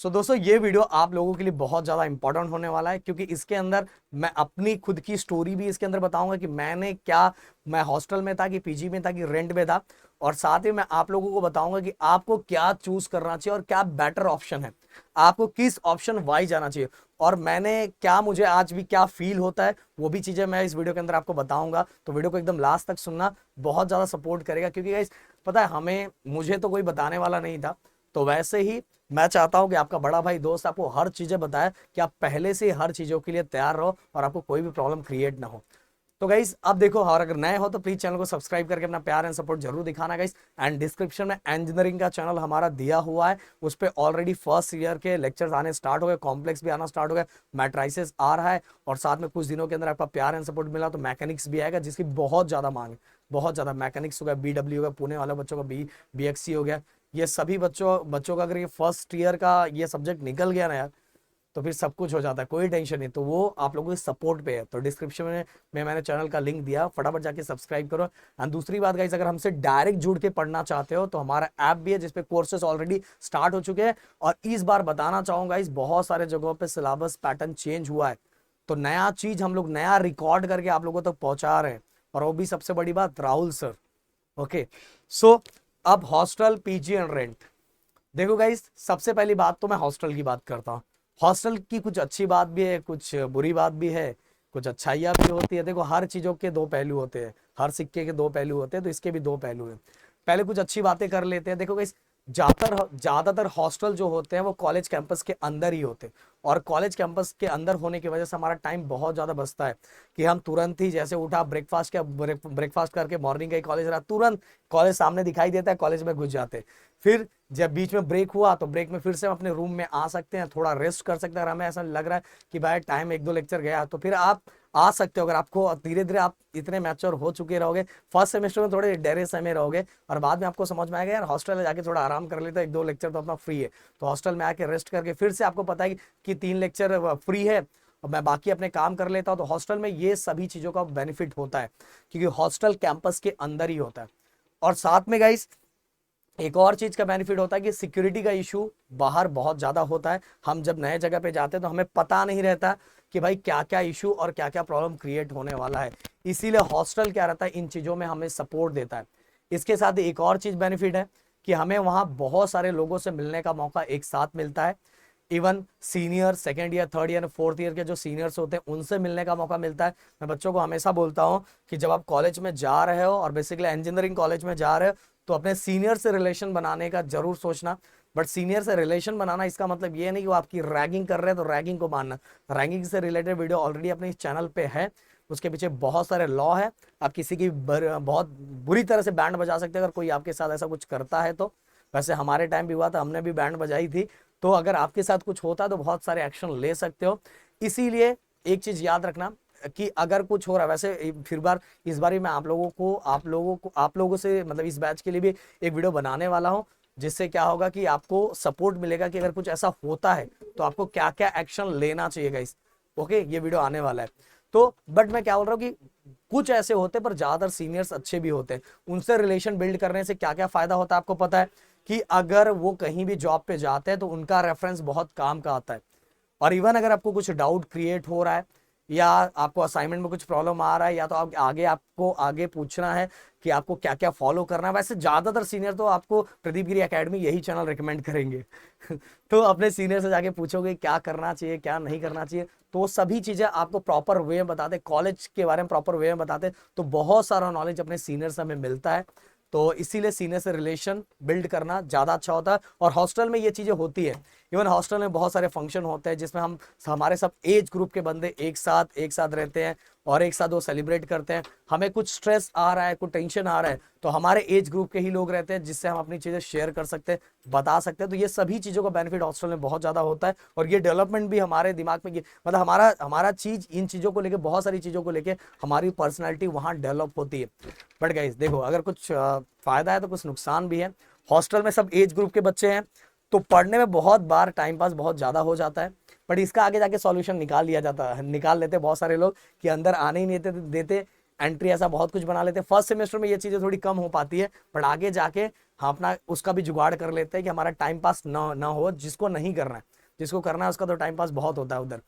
सो दोस्तों ये वीडियो आप लोगों के लिए बहुत ज़्यादा इंपॉर्टेंट होने वाला है, क्योंकि इसके अंदर मैं अपनी खुद की स्टोरी भी इसके अंदर बताऊंगा कि मैं हॉस्टल में था कि पीजी में था कि रेंट में था, और साथ ही मैं आप लोगों को बताऊंगा कि आपको क्या चूज करना चाहिए और क्या बेटर ऑप्शन है, आपको किस ऑप्शन वाई जाना चाहिए, और मुझे आज भी क्या फील होता है वो भी चीज़ें मैं इस वीडियो के अंदर आपको बताऊंगा। तो वीडियो को एकदम लास्ट तक सुनना, बहुत ज़्यादा सपोर्ट करेगा, क्योंकि गाइस पता है मुझे तो कोई बताने वाला नहीं था, तो वैसे ही मैं चाहता हूं कि आपका बड़ा भाई दोस्त आपको हर चीजें बताए कि आप पहले से हर चीजों के लिए तैयार रहो और आपको कोई भी प्रॉब्लम क्रिएट ना हो। तो गाइस अब देखो, और अगर नए हो तो प्लीज चैनल को सब्सक्राइब करके अपना प्यार एंड सपोर्ट जरूर दिखाना गाइस। एंड डिस्क्रिप्शन में इंजीनियरिंग का चैनल हमारा दिया हुआ है, उस पर ऑलरेडी फर्स्ट ईयर के लेक्चर्स आने स्टार्ट हो गए, कॉम्प्लेक्स भी आना स्टार्ट हो गया, मैट्राइसिस आ रहा है, और साथ में कुछ दिनों के अंदर आपका प्यार एंड सपोर्ट मिला तो मैकेनिक्स भी आएगा, जिसकी बहुत ज्यादा मांग है, बहुत ज्यादा। मैकेनिक्स हो गया, बीडब्ल्यू हो गया, पुणे वाले बच्चों का बीएक्सी हो गया, ये सभी बच्चों का अगर ये फर्स्ट ईयर का ये सब्जेक्ट निकल गया ना यार, तो फिर सब कुछ हो जाता है, कोई टेंशन नहीं। तो वो आप लोगों के सपोर्ट पे है, तो डिस्क्रिप्शन में मैंने चैनल का लिंक दिया, फटाफट जाके सब्सक्राइब करो। एंड दूसरी बात गाइस, अगर हमसे डायरेक्ट जुड़ के पढ़ना चाहते हो तो हमारा ऐप भी है, जिसपे कोर्सेज ऑलरेडी स्टार्ट हो चुके हैं, और इस बार बताना चाहूंगा इस बहुत सारे जगहों पे सिलेबस पैटर्न चेंज हुआ है, तो नया चीज हम लोग नया रिकॉर्ड करके आप लोगों तक पहुंचा रहे हैं, और वो भी सबसे बड़ी बात राहुल सर। ओके, सो अब हॉस्टल, पीजी एंड रेंट। देखो गाइस, सबसे पहली बात तो मैं हॉस्टल की बात करता हूँ। हॉस्टल की कुछ अच्छी बात भी है, कुछ बुरी बात भी है, कुछ अच्छाइयाँ भी होती है। देखो, हर चीजों के दो पहलू होते हैं, हर सिक्के के दो पहलू होते हैं, तो इसके भी दो पहलू हैं। पहले कुछ अच्छी बातें कर लेते हैं। देखो गाइस, ज्यादातर हॉस्टल जो होते हैं वो कॉलेज कैंपस के अंदर ही होते हैं, और कॉलेज कैंपस के अंदर होने की वजह से हमारा टाइम बहुत ज्यादा बचता है, कि हम तुरंत ही जैसे उठा, ब्रेकफास्ट करके मॉर्निंग का कॉलेज रहा, तुरंत कॉलेज सामने दिखाई देता है, कॉलेज में घुस जाते हैं। फिर जब बीच में ब्रेक हुआ तो ब्रेक में फिर से हम अपने रूम में आ सकते हैं, थोड़ा रेस्ट कर सकते हैं, अगर हमें ऐसा लग रहा है कि भाई टाइम एक दो लेक्चर गया, तो फिर आप आ सकते हो। अगर आपको धीरे धीरे आप इतने मैच्योर हो चुके रहोगे, फर्स्ट सेमेस्टर में थोड़े डरे समय रहोगे, और बाद में आपको समझ में आएगा यार हॉस्टल में जाके थोड़ा आराम कर लेते, एक दो लेक्चर तो अपना फ्री है, तो हॉस्टल में आके रेस्ट करके फिर से आपको पता है कि 3 लेक्चर फ्री है, और मैं बाकी अपने काम कर लेता हूँ। तो हॉस्टल में ये सभी चीजों का बेनिफिट होता है, क्योंकि हॉस्टल कैंपस के अंदर ही होता है। और साथ में गाइस, एक और चीज का बेनिफिट होता है कि सिक्योरिटी का इशू बाहर बहुत ज्यादा होता है। हम जब नए जगह पे जाते हैं तो हमें पता नहीं रहता कि भाई क्या क्या इशू और क्या क्या प्रॉब्लम क्रिएट होने वाला है, इसीलिए हॉस्टल क्या रहता है, इन चीजों में हमें सपोर्ट देता है। इसके साथ एक और चीज बेनिफिट है कि हमें वहां बहुत सारे लोगों से मिलने का मौका एक साथ मिलता है। Even senior, second year, third year, fourth year के जो सीनियर्स होते हैं उनसे मिलने का मौका मिलता है। मैं बच्चों को हमेशा बोलता हूँ कि जब आप कॉलेज में जा रहे हो, और बेसिकली इंजीनियरिंग कॉलेज में जा रहे हो, तो अपने सीनियर से रिलेशन बनाने का जरूर सोचना। बट सीनियर से रिलेशन बनाना इसका मतलब ये नहीं कि वो आपकी रैगिंग कर रहे हैं तो रैगिंग को मानना। रैगिंग से रिलेटेड वीडियो ऑलरेडी अपने इस चैनल पे है, उसके पीछे बहुत सारे लॉ है। आप किसी की बहुत बुरी तरह से बैंड बजा सकते हैं अगर कोई आपके साथ ऐसा कुछ करता है तो। वैसे हमारे टाइम भी हुआ था, हमने भी बैंड बजाई थी, तो अगर आपके साथ कुछ होता है तो बहुत सारे एक्शन ले सकते हो। इसीलिए एक चीज याद रखना कि अगर कुछ हो रहा है, वैसे फिर इस बार मैं आप लोगों से मतलब इस बैच के लिए भी एक वीडियो बनाने वाला हूं, जिससे क्या होगा कि आपको सपोर्ट मिलेगा कि अगर कुछ ऐसा होता है तो आपको क्या क्या एक्शन लेना चाहिए गाइस। ओके, ये वीडियो आने वाला है। तो बट मैं क्या बोल रहा हूँ कि कुछ ऐसे होते हैं, पर ज्यादातर सीनियर्स अच्छे भी होते हैं। उनसे रिलेशन बिल्ड करने से क्या क्या फायदा होता है आपको पता है, कि अगर वो कहीं भी जॉब पे जाते हैं तो उनका रेफरेंस बहुत काम का आता है। और इवन अगर आपको कुछ डाउट क्रिएट हो रहा है, या आपको असाइनमेंट में कुछ प्रॉब्लम आ रहा है, या तो आपको आगे पूछना है कि आपको क्या क्या फॉलो करना है, वैसे ज्यादातर सीनियर तो आपको प्रदीप गिरी एकेडमी यही चैनल रिकमेंड करेंगे। तो अपने सीनियर से जाके पूछोगे क्या करना चाहिए क्या नहीं करना चाहिए, तो सभी चीजें आपको प्रॉपर वे में बताते, कॉलेज के बारे में प्रॉपर वे में बताते, तो बहुत सारा नॉलेज अपने सीनियर से हमें मिलता है। तो इसीलिए सीनियर से रिलेशन बिल्ड करना ज्यादा अच्छा होता है, और हॉस्टल में ये चीजें होती है। इवन हॉस्टल में बहुत सारे फंक्शन होते हैं जिसमें हमारे सब एज ग्रुप के बंदे एक साथ रहते हैं, और एक साथ वो सेलिब्रेट करते हैं। हमें कुछ स्ट्रेस आ रहा है, कुछ टेंशन आ रहा है, तो हमारे एज ग्रुप के ही लोग रहते हैं जिससे हम अपनी चीजें शेयर कर सकते हैं, बता सकते हैं। तो ये सभी चीजों का बेनिफिट हॉस्टल में बहुत ज्यादा होता है, और ये डेवलपमेंट भी हमारे दिमाग में मतलब हमारा चीज इन चीजों को लेके, बहुत सारी चीजों को लेके हमारी पर्सनैलिटी वहां डेवलप होती है। बट गाइस देखो, अगर कुछ फायदा है तो कुछ नुकसान भी है। हॉस्टल में सब एज ग्रुप के बच्चे हैं, तो पढ़ने में बहुत बार टाइम पास बहुत ज्यादा हो जाता है। बट इसका आगे जाके सॉल्यूशन निकाल लेते बहुत सारे लोग, कि अंदर आने ही नहीं देते। एंट्री ऐसा बहुत कुछ बना लेते हैं। फर्स्ट सेमेस्टर में ये चीज़ें थोड़ी कम हो पाती है, बट आगे जाके हम अपना उसका भी जुगाड़ कर लेते हैं कि हमारा टाइम पास ना हो। जिसको नहीं करना है, जिसको करना है उसका तो टाइम पास बहुत होता है उधर।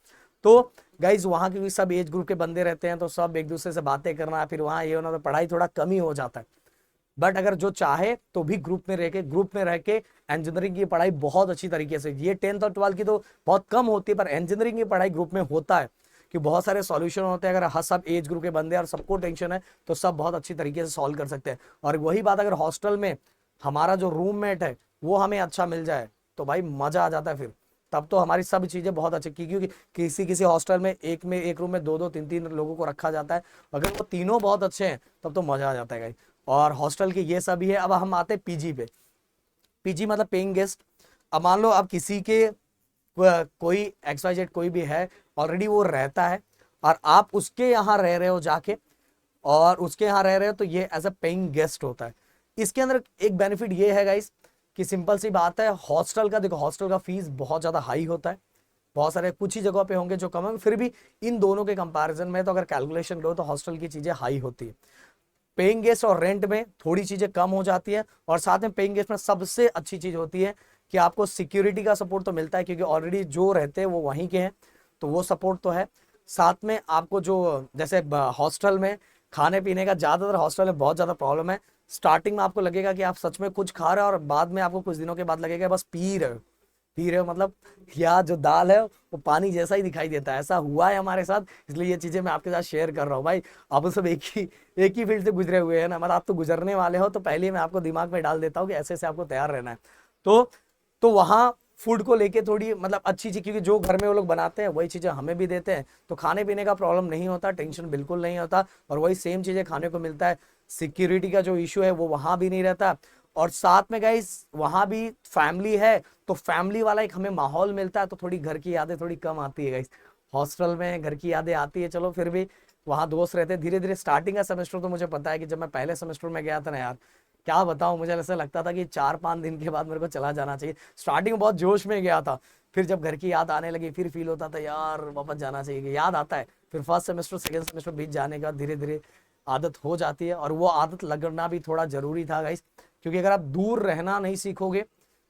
तो गाइज वहाँ के भी सब एज ग्रुप के बंदे रहते हैं, तो सब एक दूसरे से बातें करना, फिर वहाँ ये होना, तो पढ़ाई थोड़ा कम ही हो जाता है। बट अगर जो चाहे तो भी ग्रुप में रह के इंजीनियरिंग की पढ़ाई बहुत अच्छी तरीके से, ये 10th और 12th की तो बहुत कम होती है, पर इंजीनियरिंग की पढ़ाई ग्रुप में होता है कि बहुत सारे सॉल्यूशन होते हैं। अगर हर सब एज ग्रुप के बंदे और सबको टेंशन है तो सब बहुत अच्छी तरीके से सॉल्व कर सकते हैं। और वही बात अगर हॉस्टल में हमारा जो रूममेट है वो हमें अच्छा मिल जाए तो भाई मजा आ जाता है। फिर तब तो हमारी सब चीजें बहुत अच्छी, क्योंकि किसी किसी हॉस्टल में एक रूम में दो दो तीन तीन लोगों को रखा जाता है। अगर वो तीनों बहुत अच्छे हैं तब तो मजा आ जाता है गाइस। और हॉस्टल के ये सब ही है। अब हम आते हैं पीजी पे। पीजी मतलब पेइंग गेस्ट। अब मान लो अब किसी के कोई XYZ कोई भी है, ऑलरेडी वो रहता है और आप उसके यहाँ रह रहे हो जाके, और उसके यहाँ रह रहे हो, तो ये एज अ पेइंग गेस्ट होता है। इसके अंदर एक बेनिफिट ये है गाइस कि सिंपल सी बात है, हॉस्टल का देखो, हॉस्टल का फीस बहुत ज्यादा हाई होता है। बहुत सारे कुछ ही जगहों पे होंगे जो कम होंगे, फिर भी इन दोनों के कंपैरिजन में तो अगर कैलकुलेशन करो तो हॉस्टल की चीजें हाई होती है। पेइंग गेस्ट और रेंट में थोड़ी चीजें कम हो जाती है, और साथ में पेइंग गेस्ट में सबसे अच्छी चीज होती है कि आपको सिक्योरिटी का सपोर्ट तो मिलता है, क्योंकि ऑलरेडी जो रहते हैं वो वहीं के हैं, तो वो सपोर्ट तो है। साथ में आपको जो जैसे हॉस्टल में खाने पीने का, ज्यादातर हॉस्टल में बहुत ज्यादा प्रॉब्लम है। स्टार्टिंग में आपको लगेगा कि आप सच में कुछ खा रहे हो, और बाद में आपको कुछ दिनों के बाद लगेगा बस पी रहे हो, मतलब या जो दाल है वो पानी जैसा ही दिखाई देता है। ऐसा हुआ है हमारे साथ, इसलिए ये चीजें मैं आपके साथ शेयर कर रहा हूँ भाई। आप सब एक ही फील्ड से गुजरे हुए हैं ना, मतलब आप तो गुजरने वाले हो, तो पहले मैं आपको दिमाग में डाल देता हूँ कि ऐसे ऐसे आपको तैयार रहना है। तो वहाँ फूड को लेके थोड़ी मतलब अच्छी चीज, क्योंकि जो घर में वो लोग बनाते हैं वही चीजें हमें भी देते हैं, तो खाने पीने का प्रॉब्लम नहीं होता, टेंशन बिल्कुल नहीं होता, और वही सेम चीजें खाने को मिलता है। सिक्योरिटी का जो इशू है वो वहां भी नहीं रहता। और साथ में गाइस वहां भी फैमिली है, तो फैमिली वाला एक हमें माहौल मिलता है, तो थोड़ी घर की यादें थोड़ी कम आती है गाइस। हॉस्टल में घर की यादें आती है, चलो फिर भी वहां दोस्त रहते हैं। धीरे धीरे स्टार्टिंग का सेमेस्टर तो मुझे पता है कि जब मैं पहले सेमेस्टर में गया था ना यार, क्या बताऊं, मुझे ऐसा लगता था कि 4-5 दिन के बाद मेरे को चला जाना चाहिए। स्टार्टिंग में बहुत जोश में गया था, फिर जब घर की याद आने लगी फिर फील होता था यार वापस जाना चाहिए, कि याद आता है। फिर फर्स्ट सेमेस्टर सेकंड सेमेस्टर बीत जाने के बाद धीरे धीरे आदत हो जाती है, और वो आदत लगना भी थोड़ा जरूरी था गाइस, क्योंकि अगर आप दूर रहना नहीं सीखोगे,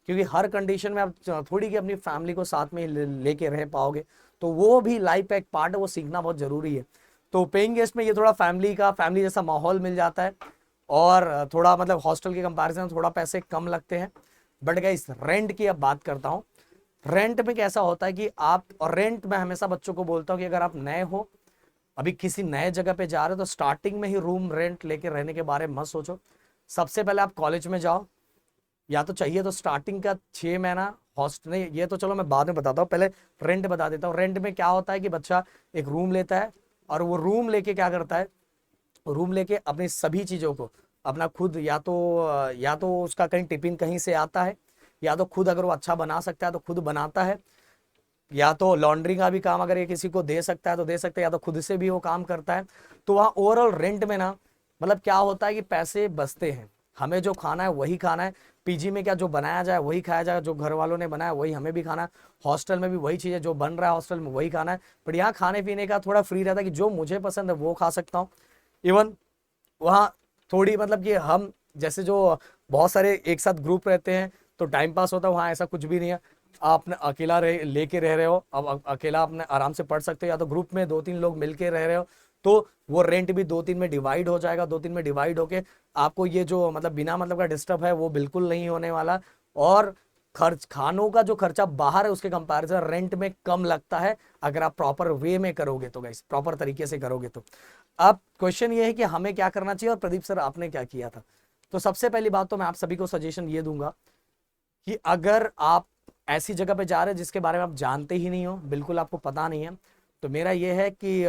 क्योंकि हर कंडीशन में आप थोड़ी की अपनी फैमिली को साथ में लेके रह पाओगे, तो वो भी लाइफ का एक पार्ट है, वो सीखना बहुत जरूरी है। तो पेइंग गेस्ट में ये थोड़ा फैमिली जैसा माहौल मिल जाता है, और थोड़ा मतलब हॉस्टल के कंपैरिजन में थोड़ा पैसे कम लगते हैं। बट गाइस रेंट की अब बात करता हूँ। रेंट में कैसा होता है कि आप, और रेंट में हमेशा बच्चों को बोलता हूँ कि अगर आप नए हो, अभी किसी नए जगह पे जा रहे हो, तो स्टार्टिंग में ही रूम रेंट लेके रहने के बारे में मत सोचो। सबसे पहले आप कॉलेज में जाओ, या तो चाहिए तो स्टार्टिंग का 6 महीना हॉस्टल, नहीं ये तो चलो मैं बाद में बताता हूँ, पहले रेंट बता देता हूँ। रेंट में क्या होता है कि बच्चा एक रूम लेता है, और वो रूम लेके क्या करता है, रूम लेके अपनी सभी चीज़ों को अपना खुद, या तो उसका कहीं टिफिन कहीं से आता है, या तो खुद अगर वो अच्छा बना सकता है तो खुद बनाता है, या तो लॉन्ड्री का भी काम अगर ये किसी को दे सकता है तो दे सकता है, या तो खुद से भी वो काम करता है। तो वहाँ ओवरऑल रेंट में ना, मतलब क्या होता है कि पैसे बचते हैं, हमें जो खाना है वही खाना है। पीजी में क्या, जो बनाया जाए वही खाया जाए, जो घर वालों ने बनाया वही हमें भी खाना है। हॉस्टल में भी वही चीज़ है, जो बन रहा है हॉस्टल में वही खाना है। बट यहाँ खाने पीने का थोड़ा फ्री रहता है, कि जो मुझे पसंद है वो खा सकता हूँ। इवन वहाँ थोड़ी मतलब कि हम जैसे जो बहुत सारे एक साथ ग्रुप रहते हैं तो टाइम पास होता है, वहाँ ऐसा कुछ भी नहीं है। आप अपने अकेला लेके रह रहे हो, अब अकेला अपने आराम से पढ़ सकते हो, या तो ग्रुप में 2-3 लोग मिलके रह रहे हो, तो वो रेंट भी 2-3 में डिवाइड हो जाएगा। 2-3 में डिवाइड होके आपको ये जो मतलब बिना मतलब का डिस्टर्ब है वो बिल्कुल नहीं होने वाला। और खानों का जो खर्चा बाहर है उसके कंपैरिजन रेंट में कम लगता है, अगर आप प्रॉपर वे में करोगे तो, गाइस प्रॉपर तरीके से करोगे तो। अब क्वेश्चन ये है कि हमें क्या करना चाहिए, और प्रदीप सर आपने क्या किया था। तो सबसे पहली बात तो मैं आप सभी को सजेशन ये दूंगा कि अगर आप ऐसी जगह पे जा रहे हैं जिसके बारे में आप जानते ही नहीं हो, बिल्कुल आपको पता नहीं है, तो मेरा ये है कि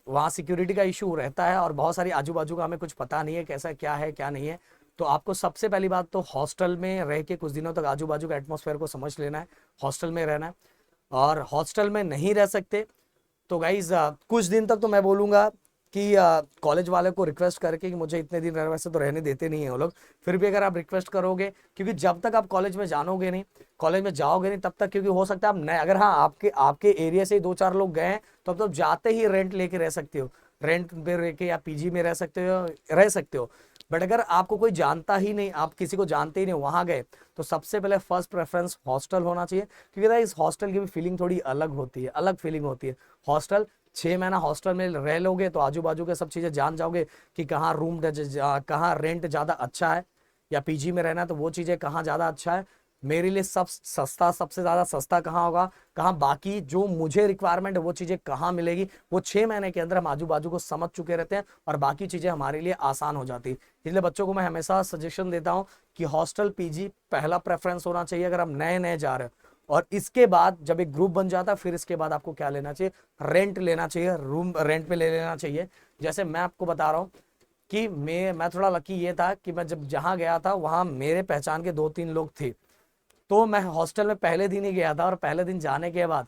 वहाँ सिक्योरिटी का इशू रहता है, और बहुत सारी आजू बाजू का हमें कुछ पता नहीं है कैसा क्या है क्या नहीं है। तो आपको सबसे पहली बात तो हॉस्टल में रह के कुछ दिनों तक आजू बाजू का एटमॉस्फेयर को समझ लेना है, हॉस्टल में रहना है। और हॉस्टल में नहीं रह सकते तो गाइज कुछ दिन तक तो मैं बोलूंगा कि कॉलेज वाले को रिक्वेस्ट करके कि मुझे इतने दिन रहना, वैसे तो रहने देते नहीं है वो लोग, फिर भी अगर आप रिक्वेस्ट करोगे, क्योंकि जब तक आप कॉलेज में जानोगे नहीं, कॉलेज में जाओगे नहीं तब तक, क्योंकि हो सकता है आप नए, अगर हाँ आपके एरिया से ही 2-4 लोग गए हैं तो अब तो जाते ही रेंट लेके रह सकते हो। रेंट पे रह के या पीजी में रह सकते हो। बट अगर आपको कोई जानता ही नहीं, आप किसी को जानते ही नहीं, वहां गए, तो सबसे पहले फर्स्ट प्रेफरेंस हॉस्टल होना चाहिए, क्योंकि इस हॉस्टल की भी फीलिंग थोड़ी अलग होती है, अलग फीलिंग होती है। हॉस्टल 6 महीना हॉस्टल में रह लोगे तो आजू बाजू के सब चीजें जान जाओगे कि कहाँ कहाँ रेंट ज्यादा अच्छा है, या पीजी में रहना है तो वो चीजें कहाँ ज्यादा अच्छा है, मेरे लिए सब सस्ता, सबसे ज्यादा सस्ता कहाँ होगा, कहाँ बाकी जो मुझे रिक्वायरमेंट है वो चीजें कहाँ मिलेगी। वो 6 महीने के अंदर हम आजू बाजू को समझ चुके रहते हैं और बाकी चीजें हमारे लिए आसान हो जाती है। इसलिए बच्चों को मैं हमेशा सजेशन देता हूँ कि हॉस्टल पीजी पहला प्रेफरेंस होना चाहिए अगर आप नए नए जा रहे हो। और इसके बाद जब एक ग्रुप बन जाता है, फिर इसके बाद आपको क्या लेना चाहिए, रेंट लेना चाहिए, रूम रेंट पे ले लेना चाहिए। जैसे मैं आपको बता रहा हूँ कि मैं थोड़ा लकी ये था कि मैं जब जहाँ गया था वहाँ मेरे पहचान के 2-3 लोग थे। तो मैं हॉस्टल में पहले दिन ही गया था, और पहले दिन जाने के बाद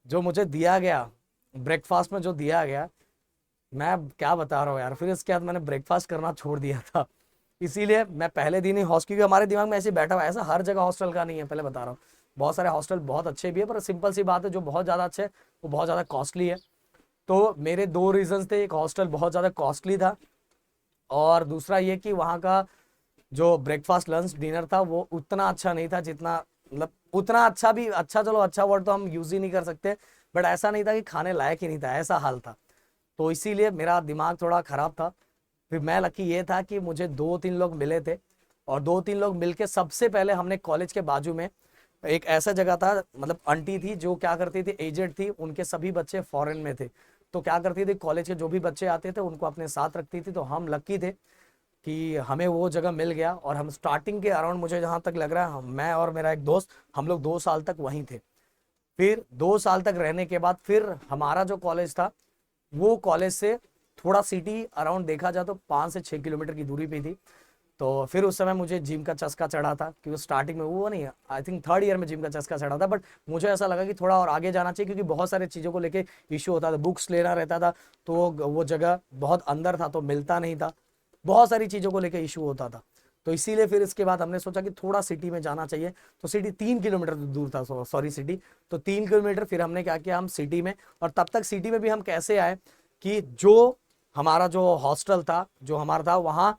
जो मुझे दिया गया ब्रेकफास्ट में, जो दिया गया, मैं क्या बता रहा हूँ यार, फिर इसके बाद मैंने ब्रेकफास्ट करना छोड़ दिया था। इसीलिए मैं पहले दिन ही हॉस्टल, क्योंकि हमारे दिमाग में ऐसे बैठा हुआ है, ऐसा हर जगह हॉस्टल का नहीं है, पहले बता रहा हूँ। बहुत सारे हॉस्टल बहुत अच्छे भी है, पर सिंपल सी बात है, जो बहुत ज़्यादा अच्छे वो बहुत ज़्यादा कॉस्टली है। तो मेरे 2 रीजंस थे, एक हॉस्टल बहुत ज़्यादा कॉस्टली था, और दूसरा ये कि वहाँ का जो ब्रेकफास्ट लंच डिनर था वो उतना अच्छा नहीं था, जितना मतलब उतना अच्छा भी, अच्छा चलो अच्छा वर्ड तो हम यूज ही नहीं कर सकते, बट ऐसा नहीं था कि खाने लायक ही नहीं था, ऐसा हाल था। तो इसीलिए मेरा दिमाग थोड़ा खराब था। फिर मैं लकी ये था कि मुझे 2-3 लोग मिले थे, और 2-3 लोग मिलके सबसे पहले हमने कॉलेज के बाजू में एक ऐसा जगह था, मतलब आंटी थी जो क्या करती थी, एजेड थी, उनके सभी बच्चे फॉरेन में थे। तो क्या करती थी, कॉलेज के जो भी बच्चे आते थे उनको अपने साथ रखती थी। तो हम लकी थे कि हमें वो जगह मिल गया, और हम स्टार्टिंग के अराउंड, मुझे जहाँ तक लग रहा है, मैं और मेरा एक दोस्त, हम लोग 2 साल तक वहीं थे। फिर 2 साल तक रहने के बाद फिर हमारा जो कॉलेज था वो कॉलेज से थोड़ा सिटी अराउंड देखा जाए तो 5 से 6 किलोमीटर की दूरी पे थी। तो फिर उस समय मुझे जिम का चस्का चढ़ा था, क्योंकि स्टार्टिंग में वो नहीं, आई थिंक 3rd ईयर में जिम का चस्का चढ़ा था। बट मुझे ऐसा लगा कि थोड़ा और आगे जाना चाहिए, क्योंकि बहुत सारी चीज़ों को लेके इश्यू होता था, बुक्स लेना रहता था, तो वो जगह बहुत अंदर था तो मिलता नहीं था, बहुत सारी चीज़ों को लेके इशू होता था। तो इसीलिए फिर इसके बाद हमने सोचा कि थोड़ा सिटी में जाना चाहिए। तो सिटी 3 किलोमीटर दूर था, सॉरी सिटी, तो 3 किलोमीटर फिर हमने क्या किया, हम सिटी में। और तब तक सिटी में भी हम कैसे आए कि जो हमारा जो हॉस्टल था, जो हमारा था वहाँ,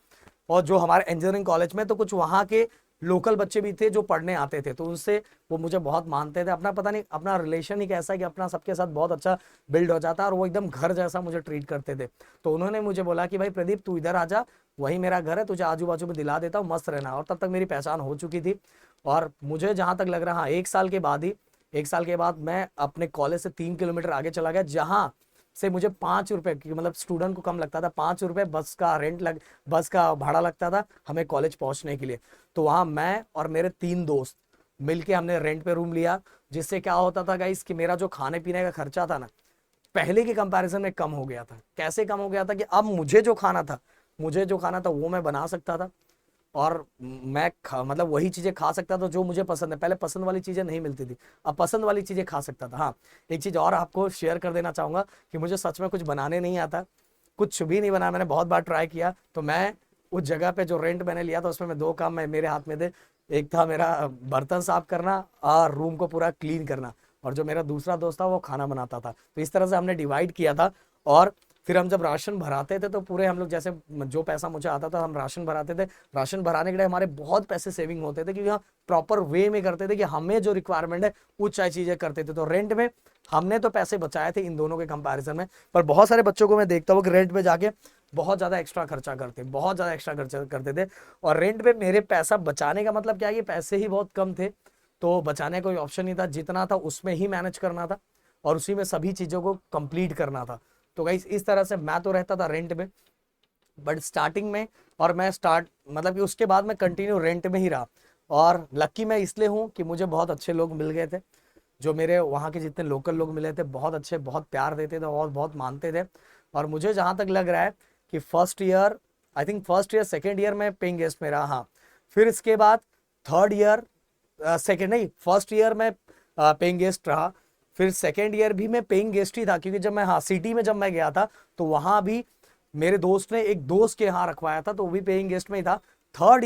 और जो हमारे इंजीनियरिंग कॉलेज में, तो कुछ वहाँ के लोकल बच्चे भी थे जो पढ़ने आते थे, तो उनसे वो मुझे बहुत मानते थे। अपना पता नहीं, अपना रिलेशन ही कैसा है कि अपना सबके साथ बहुत अच्छा बिल्ड हो जाता है, और वो एकदम घर जैसा मुझे ट्रीट करते थे। तो उन्होंने मुझे बोला कि भाई प्रदीप, तू इधर आ जा, वही मेरा घर है, तुझे आजू बाजू में दिला देता हूँ, मस्त रहना। और तब तक मेरी पहचान हो चुकी थी। और मुझे जहाँ तक लग रहा, हाँ, 1 साल के बाद ही, 1 साल के बाद मैं अपने कॉलेज से 3 किलोमीटर आगे चला गया, जहाँ से मुझे 5 रुपए की, मतलब स्टूडेंट को कम लगता था, 5 रुपए बस का भाड़ा लगता था हमें कॉलेज पहुंचने के लिए। तो वहां मैं और मेरे 3 दोस्त मिलके हमने रेंट पे रूम लिया, जिससे क्या होता था गाइस कि मेरा जो खाने पीने का खर्चा था ना, पहले के कंपैरिजन में कम हो गया था। कैसे कम हो गया था कि अब मुझे जो खाना था वो मैं बना सकता था, और मतलब वही चीजें खा सकता था जो मुझे पसंद है। पहले पसंद वाली चीजें नहीं मिलती थी, अब पसंद वाली चीजें खा सकता था। हाँ, एक चीज और आपको शेयर कर देना चाहूंगा कि मुझे सच में कुछ बनाने नहीं आता, कुछ भी नहीं बनाया, मैंने बहुत बार ट्राई किया। तो मैं उस जगह पे जो रेंट मैंने लिया था उसमें मैं 2 काम मेरे हाथ में थे। एक था मेरा बर्तन साफ करना और रूम को पूरा क्लीन करना, और जो मेरा दूसरा दोस्त था वो खाना बनाता था। तो इस तरह से हमने डिवाइड किया था। और फिर हम जब राशन भराते थे तो पूरे हम लोग, जैसे जो पैसा मुझे आता था हम राशन भराते थे। राशन भराने के लिए हमारे बहुत पैसे सेविंग होते थे, क्योंकि हम प्रॉपर वे में करते थे कि हमें जो रिक्वायरमेंट है वो चाहे चीजें करते थे। तो रेंट में हमने तो पैसे बचाए थे इन दोनों के कंपैरिजन में। पर बहुत सारे बच्चों को मैं देखता हूँ कि रेंट पे जाके बहुत ज्यादा एक्स्ट्रा खर्चा करते, बहुत ज्यादा एक्स्ट्रा खर्चा करते थे। और रेंट पे मेरे पैसा बचाने का मतलब क्या है कि पैसे ही बहुत कम थे, तो बचाने का कोई ऑप्शन नहीं था, जितना था उसमें ही मैनेज करना था, और उसी में सभी चीजों को कंप्लीट करना था। तो गाइस इस तरह से मैं तो रहता था रेंट में, बट स्टार्टिंग में, और मैं स्टार्ट मतलब कि उसके बाद मैं कंटिन्यू रेंट में ही रहा। और लकी मैं इसलिए हूँ कि मुझे बहुत अच्छे लोग मिल गए थे, जो मेरे वहाँ के जितने लोकल लोग मिले थे बहुत अच्छे, बहुत प्यार देते थे और बहुत मानते थे। और मुझे जहाँ तक लग रहा है कि फर्स्ट ईयर सेकेंड ईयर में पेइंग गेस्ट में रहा, हाँ। फिर इसके बाद 3rd ईयर, सेकेंड नहीं, फर्स्ट ईयर में पेइंग गेस्ट रहा। फिर सेकेंड ईयर भी मैं पेइंग गेस्ट ही था, क्योंकि जब मैं, हाँ, सिटी में जब मैं गया था तो वहां भी मेरे दोस्त ने एक दोस्त के यहाँ रखवाया था, तो वो भी पेइंग गेस्ट में ही था। थर्ड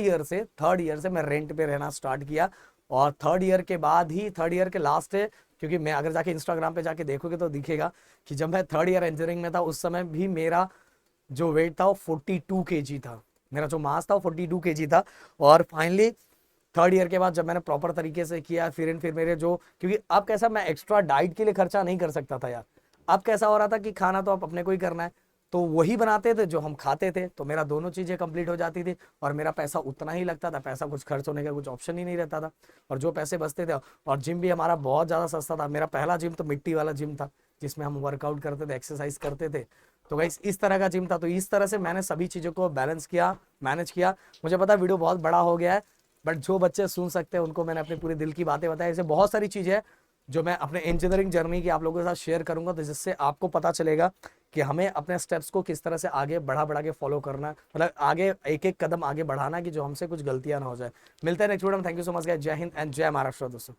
ईयर से मैं रेंट पे रहना स्टार्ट किया। और थर्ड ईयर के बाद ही, थर्ड ईयर के लास्ट है, क्योंकि मैं अगर जाके इंस्टाग्राम पे जाके देखोगे तो दिखेगा कि जब मैं थर्ड ईयर इंजीनियरिंग में था उस समय भी मेरा जो वेट था वो 42 kg था, मेरा जो मास था वो 42 kg था। और फाइनली थर्ड ईयर के बाद जब मैंने प्रॉपर तरीके से किया, फिर मेरे जो, क्योंकि अब कैसा, मैं एक्स्ट्रा डाइट के लिए खर्चा नहीं कर सकता था यार। अब कैसा हो रहा था कि खाना तो अब अपने को ही करना है, तो वही बनाते थे जो हम खाते थे, तो मेरा दोनों चीजें कंप्लीट हो जाती थी और मेरा पैसा उतना ही लगता था, पैसा कुछ खर्च होने का कुछ ऑप्शन ही नहीं रहता था। और जो पैसे बचते थे, और जिम भी हमारा बहुत ज्यादा सस्ता था, मेरा पहला जिम तो मिट्टी वाला जिम था जिसमें हम वर्कआउट करते थे, एक्सरसाइज करते थे। तो गाइस इस तरह का जिम था, तो इस तरह से मैंने सभी चीजों को बैलेंस किया, मैनेज किया। मुझे पता वीडियो बहुत बड़ा हो गया है, बट जो बच्चे सुन सकते हैं उनको मैंने अपने पूरे दिल की बातें बताई। ऐसे बहुत सारी चीजें हैं जो मैं अपने इंजीनियरिंग जर्नी की आप लोगों के साथ शेयर करूंगा, तो जिससे आपको पता चलेगा कि हमें अपने स्टेप्स को किस तरह से आगे बढ़ा बढ़ा के फॉलो करना है, मतलब आगे एक एक कदम आगे बढ़ाना है कि जो हमसे कुछ गलतियां ना हो जाए। मिलते हैं नेक्स्ट वीडियो में। Thank you so much guys, जय हिंद एंड जय महाराष्ट्र दोस्तों।